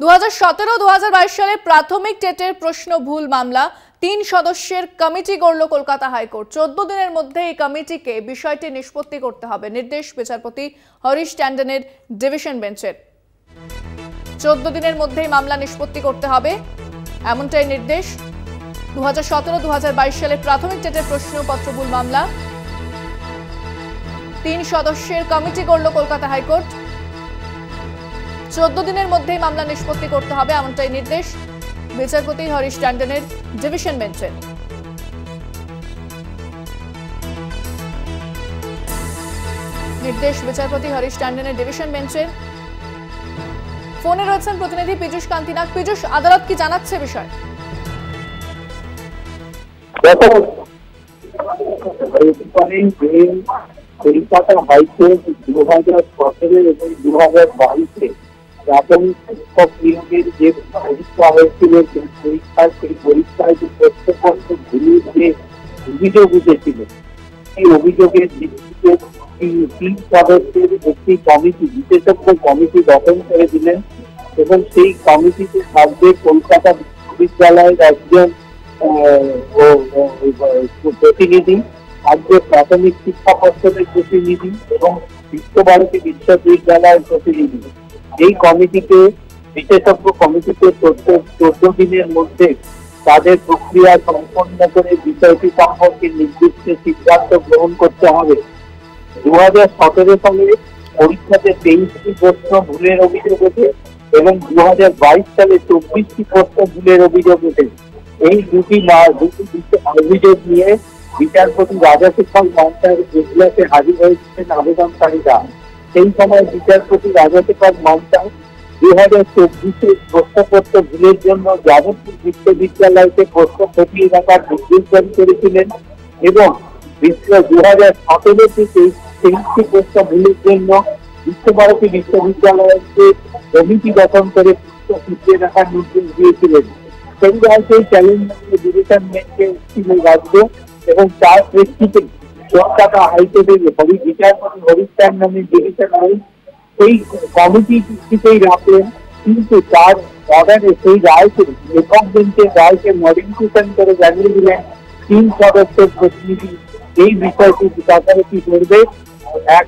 2017-2022 সালে প্রাথমিক টেটের প্রশ্ন ভুল মামলা 3 সদস্যের কমিটি গড়ল কলকাতা হাইকোর্ট। 14 দিনের মধ্যে এই কমিটিকে বিষয়টি নিষ্পত্তি করতে হবে নির্দেশ বিচারপতি হরিশ ট্যান্ডনের ডিভিশন বেঞ্চের। 14 দিনের মধ্যেই মামলা নিষ্পত্তি করতে হবে এমনটাই নির্দেশ। 2017-2022 সালে প্রাথমিক টেটের প্রশ্নপত্র ভুল মামলা 3 সদস্যের কমিটি গড়ল কলকাতা হাইকোর্ট। 14 দিনের মধ্যেই মামলা নিষ্পত্তি করতে হবে এমনটাই নির্দেশ বিচারপতি হরিশ ট্যান্ডনের ডিভিশন বেঞ্চের। নির্দেশ বিচারপতি হরিশ ট্যান্ডনের ডিভিশন বেঞ্চের। ফোনে রয়েছেন প্রতিনিধি পীযূষ কান্তিনাগ। পীযূষ, আদালত কি জানাচ্ছে বিষয়? কলকাতা হাইকোর্ট 2017 এবং 2022 প্রাথমিক শিক্ষক নিয়োগের যে পরীক্ষা হয়েছিল সেই পরীক্ষায় যে প্রশ্নপত্র ভুলের যে অভিযোগ উঠেছিল সেই অভিযোগের ভিত্তিতে 3 সদস্যের একটি কমিটি, বিশেষজ্ঞ কমিটি গঠন করে দিলেন এবং সেই কমিটিতে থাকবে কলকাতা বিশ্ববিদ্যালয়ের একজন প্রতিনিধি, থাকবে প্রাথমিক শিক্ষা পর্ষদের প্রতিনিধি এবং বিশ্বভারতী বিশ্ববিদ্যালয়ের প্রতিনিধি। এই কমিটিকে, বিশেষজ্ঞ কমিটিকে 14 দিনের মধ্যে তাদের প্রক্রিয়া সম্পন্ন করে বিষয়টি সম্পর্কে নির্দিষ্ট সিদ্ধান্ত গ্রহণ করতে হবে। 2017 সালে পরীক্ষাতে 23টি প্রশ্ন ভুলের অভিযোগ ওঠে এবং 2022 সালে 24টি প্রশ্ন ভুলের অভিযোগ ওঠে। এই দুটি অভিযোগ নিয়ে বিচারপতি রাজাশেখর মমতার এজলাসে হাজির হয়েছিলেন আবেদনকারীরা। সেই সময় বিচারপতি রাজাশেখর মমতা 2024 প্রশ্নপত্র ভুলের জন্য যাদবপুর বিশ্ববিদ্যালয়কে প্রশ্ন খতিয়ে দেখার নির্দেশ জারি করেছিলেন এবং 2017 থেকে 23টি প্রশ্ন ভুলের জন্য বিশ্বভারতী বিশ্ববিদ্যালয়কে কমিটি গঠন করে প্রশ্ন খতিয়ে দেখার নির্দেশ দিয়েছিলেন। সেই রাজ্যে চ্যালেঞ্জ ডিভিশন বেঞ্চে ছিল রাজ্য এবং তার প্রেক্ষিতে কলকাতা হাইকোর্টের বিচারপতি হরিশ ট্যান্ডনের ডিভিশন বেঞ্চ সেই কমিটিতেই রাখলেন, কিন্তু তার অর্ডারে সেই রায়কে, একক বেঞ্চের রায়কে মডিফিকেশন করে জানিয়ে দিলেন 3 সদস্যের প্রতিনিধি এই বিষয়টি তদারকি করবে এক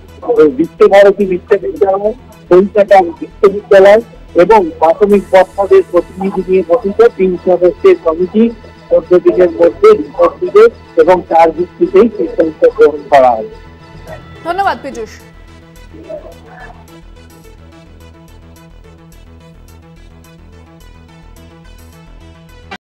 বিশ্বভারতী বিশ্ববিদ্যালয়, কলকাতা বিশ্ববিদ্যালয় এবং প্রাথমিক পর্ষদের প্রতিনিধি নিয়ে গঠিত 3 সদস্যের কমিটি 14 দিনের মধ্যে রিপোর্ট দিবে এবং তার ভিত্তিতেই সিদ্ধান্ত গ্রহণ করা হবে। ধন্যবাদ পীযূষ।